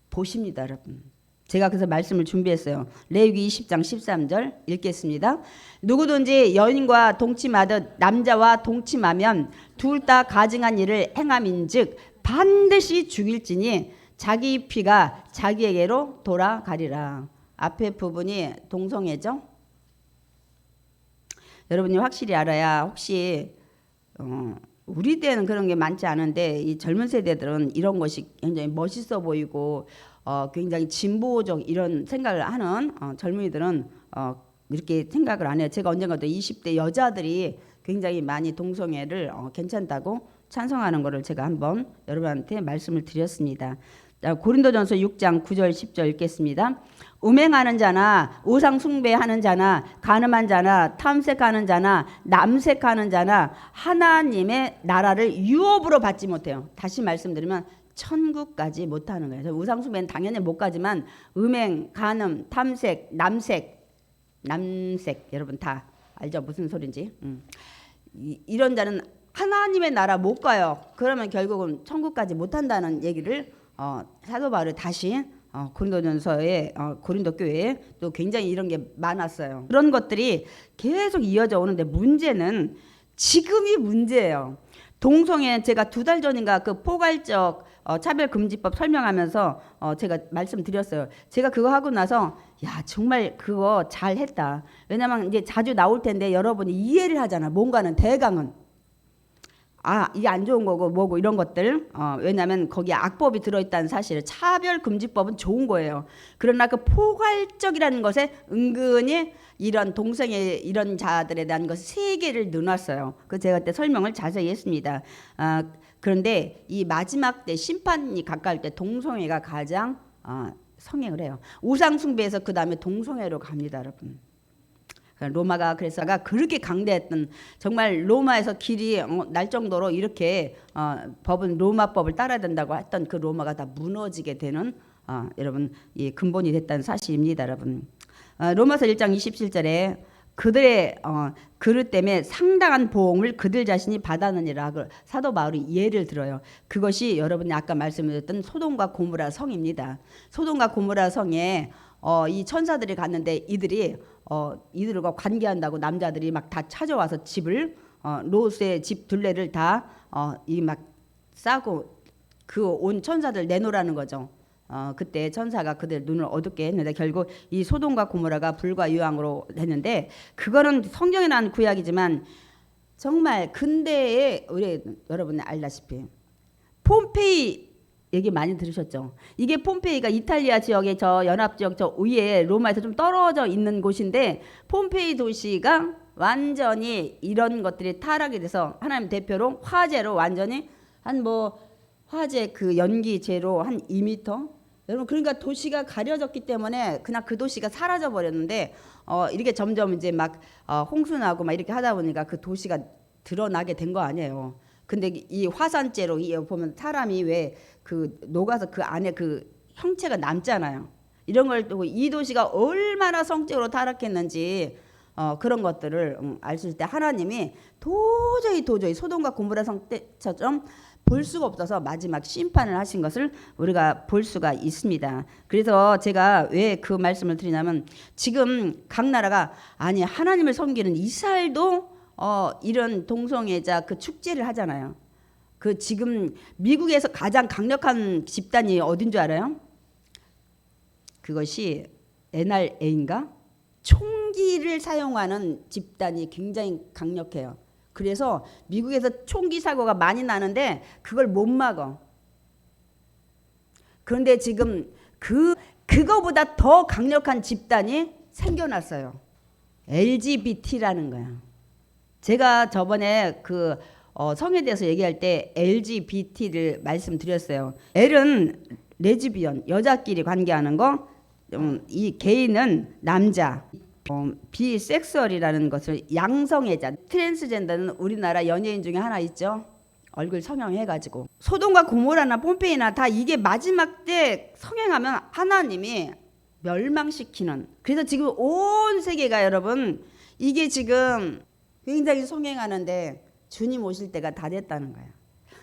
보십니다, 여러분. 제가 그래서 말씀을 준비했어요. 레위기 20장 13절 읽겠습니다. 누구든지 여인과 동침하듯 남자와 동침하면 둘 다 가증한 일을 행함인즉 반드시 죽일지니 자기 피가 자기에게로 돌아가리라. 앞에 부분이 동성애죠. 여러분이 확실히 알아야 혹시 우리 때는 그런 게 많지 않은데 이 젊은 세대들은 이런 것이 굉장히 멋있어 보이고 굉장히 진보적 이런 생각을 하는 젊은이들은 이렇게 생각을 안 해요. 제가 언젠가도 20대 여자들이 굉장히 많이 동성애를 괜찮다고 찬성하는 것을 제가 한번 여러분한테 말씀을 드렸습니다. 자, 고린도전서 6장 9절 10절 읽겠습니다. 음행하는 자나 우상 숭배하는 자나 간음한 자나 탐색하는 자나 남색하는 자나 하나님의 나라를 유업으로 받지 못해요. 다시 말씀드리면 천국까지 못하는 거예요. 우상 숭배는 당연히 못 가지만 음행, 간음, 탐색, 남색 여러분 다 알죠? 무슨 소린지. 이런 자는 하나님의 나라 못 가요. 그러면 결국은 천국까지 못 한다는 얘기를 사도 바울이 다시 고린도전서에 고린도 교회에 또 굉장히 이런 게 많았어요. 그런 것들이 계속 이어져 오는데 문제는 지금이 문제예요. 동성애 제가 2달 전인가 그 포괄적 차별금지법 설명하면서 제가 말씀드렸어요. 제가 그거 하고 나서 야 정말 그거 잘했다. 왜냐면 이제 자주 나올 텐데 여러분이 이해를 하잖아. 뭔가는 대강은 이게 안 좋은 거고 뭐고 이런 것들 왜냐하면 거기에 악법이 들어있다는 사실. 차별금지법은 좋은 거예요. 그러나 그 포괄적이라는 것에 은근히 이런 동성애 이런 자들에 대한 것 3개를 넣어놨어요. 그 제가 그때 설명을 자세히 했습니다. 그런데 이 마지막 때 심판이 가까울 때 동성애가 가장 성행을 해요. 우상숭배에서 그 다음에 동성애로 갑니다, 여러분. 로마가 그래서 그렇게 강대했던 정말 로마에서 길이 날 정도로 이렇게 법은 로마법을 따라야 된다고 했던 그 로마가 다 무너지게 되는 여러분 이 근본이 됐다는 사실입니다, 여러분. 로마서 1장 27절에 그들의 그릇 때문에 상당한 보응을 그들 자신이 받았느니라 사도 바울이 예를 들어요. 그것이 여러분이 아까 말씀드렸던 소돔과 고모라 성입니다. 소돔과 고모라 성에 이 천사들이 갔는데 이들과 관계한다고 남자들이 막 다 찾아와서 집을 롯의 집 둘레를 다 이 막 싸고 그 온 천사들 내놓으라는 거죠. 그때 천사가 그들 눈을 어둡게 했는데 결국 이 소돔과 고모라가 불과 유황으로 됐는데 그거는 성경에 나온 구약이지만 정말 근대에 우리 여러분 알다시피 폼페이 얘기 많이 들으셨죠? 이게 폼페이가 이탈리아 지역의 저 연합 지역 저 위에 로마에서 좀 떨어져 있는 곳인데 폼페이 도시가 완전히 이런 것들이 타락이 돼서 하나님 대표로 화재로 완전히 화재 그 연기재로 한 2m 여러분 그러니까 도시가 가려졌기 때문에 그냥 그 도시가 사라져 버렸는데 이렇게 점점 이제 막 홍수 나고 막 이렇게 하다 보니까 그 도시가 드러나게 된 거 아니에요. 근데 이 화산재로 보면 사람이 왜 그 녹아서 그 안에 그 형체가 남잖아요. 이런 걸 두고 이 도시가 얼마나 성적으로 타락했는지 그런 것들을 알 수 있을 때 하나님이 도저히 소돔과 고모라 성처럼 볼 수가 없어서 마지막 심판을 하신 것을 우리가 볼 수가 있습니다. 그래서 제가 왜 그 말씀을 드리냐면 지금 각 나라가 아니 하나님을 섬기는 이스라엘도 이런 동성애자 그 축제를 하잖아요. 그 지금 미국에서 가장 강력한 집단이 어딘 줄 알아요? 그것이 NRA인가? 총기를 사용하는 집단이 굉장히 강력해요. 그래서 미국에서 총기 사고가 많이 나는데 그걸 못 막어. 그런데 지금 그거보다 더 강력한 집단이 생겨났어요. LGBT라는 거야. 제가 저번에 그 성에 대해서 얘기할 때 LGBT를 말씀드렸어요. L은 레즈비언 여자끼리 관계하는 거, 이 게이는 남자, 비섹수얼이라는 것을 양성애자, 트랜스젠더는 우리나라 연예인 중에 하나 있죠. 얼굴 성형해가지고 소돔과 고모라나 폼페이나 다 이게 마지막 때 성행하면 하나님이 멸망시키는. 그래서 지금 온 세계가 여러분 이게 지금 굉장히 성행하는데 주님 오실 때가 다 됐다는 거예요.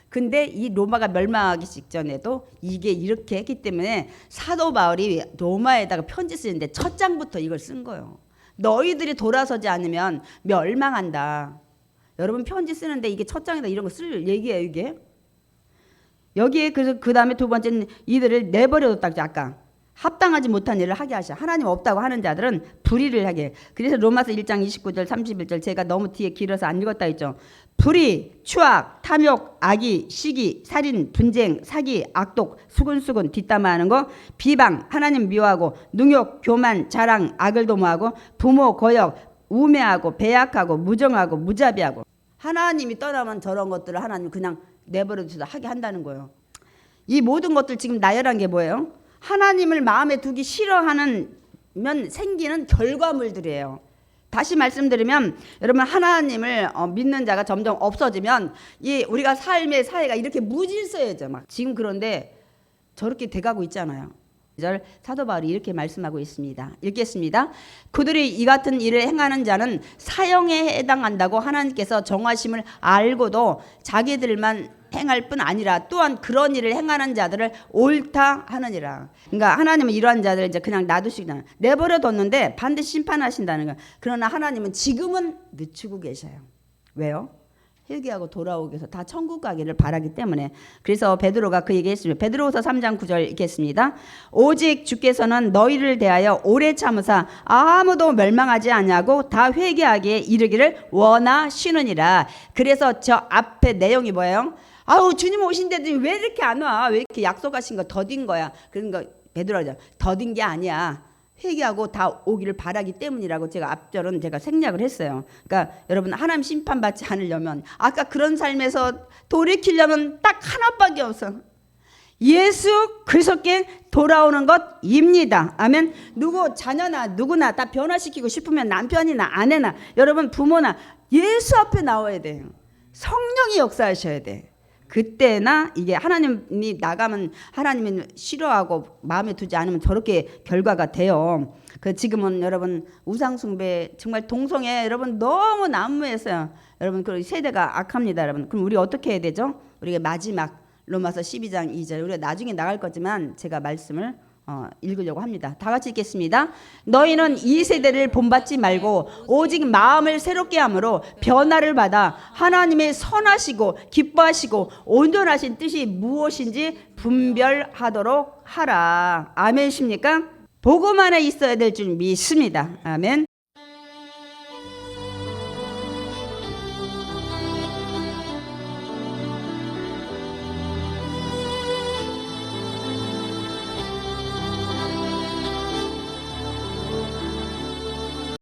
근데 이 로마가 멸망하기 직전에도 이게 이렇게 했기 때문에 사도 바울이 로마에다가 편지 쓰는데 첫 장부터 이걸 쓴 거예요. 너희들이 돌아서지 않으면 멸망한다. 여러분 편지 쓰는데 이게 첫 장에다 이런 거 쓸 얘기예요, 이게. 여기에 그 다음에 두 번째는 이들을 내버려뒀다. 아까 합당하지 못한 일을 하게 하셔. 하나님 없다고 하는 자들은 불의를 하게 해. 그래서 로마서 1장 29절 31절 제가 너무 뒤에 길어서 안 읽었다 했죠. 불의, 추악, 탐욕, 악의, 시기, 살인, 분쟁, 사기, 악독, 수근수근 뒷담화하는 거, 비방, 하나님 미워하고, 능욕, 교만, 자랑, 악을 도모하고, 부모, 거역, 우매하고, 배약하고, 무정하고, 무자비하고. 하나님이 떠나면 저런 것들을 하나님 그냥 내버려 두다 하게 한다는 거예요. 이 모든 것들 지금 나열한 게 뭐예요? 하나님을 마음에 두기 싫어하는 면 생기는 결과물들이에요. 다시 말씀드리면 여러분 하나님을 믿는 자가 점점 없어지면 이 우리가 삶의 사회가 이렇게 무질서해져 막 지금. 그런데 저렇게 돼가고 있잖아요. 사도 바울이 이렇게 말씀하고 있습니다. 읽겠습니다. 그들이 이 같은 일을 행하는 자는 사형에 해당한다고 하나님께서 정하심을 알고도 자기들만 행할 뿐 아니라 또한 그런 일을 행하는 자들을 옳다 하느니라. 그러니까 하나님은 이러한 자들을 이제 그냥 놔두시잖아요. 내버려 뒀는데 반드시 심판하신다는 거예요. 그러나 하나님은 지금은 늦추고 계셔요. 왜요? 회개하고 돌아오기 위해서 다 천국 가기를 바라기 때문에. 그래서 베드로가 그 얘기했습니다. 베드로후서 3장 9절 읽겠습니다. 오직 주께서는 너희를 대하여 오래 참으사 아무도 멸망하지 아니하고 다 회개하기에 이르기를 원하시느니라. 그래서 저 앞에 내용이 뭐예요? 아우 주님 오신데도 왜 이렇게 안 와? 왜 이렇게 약속하신 거 더딘 거야? 그러니까 베드로가 더딘 게 아니야. 회개하고 다 오기를 바라기 때문이라고 제가 앞절은 제가 생략을 했어요. 그러니까 여러분 하나님 심판받지 않으려면 아까 그런 삶에서 돌이키려면 딱 하나밖에 없어. 예수 그리스도께 돌아오는 것입니다. 아멘. 누구 자녀나 누구나 다 변화시키고 싶으면 남편이나 아내나 여러분 부모나 예수 앞에 나와야 돼요. 성령이 역사하셔야 돼. 그때나 이게 하나님이 나가면 하나님은 싫어하고 마음에 두지 않으면 저렇게 결과가 돼요. 그 지금은 여러분 우상숭배 정말 동성애 여러분 너무 난무했어요. 여러분 그 세대가 악합니다. 여러분 그럼 우리 어떻게 해야 되죠? 우리가 마지막 로마서 12장 2절 우리가 나중에 나갈 거지만 제가 말씀을 읽으려고 합니다. 다 같이 읽겠습니다. 너희는 이 세대를 본받지 말고 오직 마음을 새롭게 함으로 변화를 받아 하나님의 선하시고 기뻐하시고 온전하신 뜻이 무엇인지 분별하도록 하라. 아멘이십니까? 복음 안에 있어야 될 줄 믿습니다. 아멘.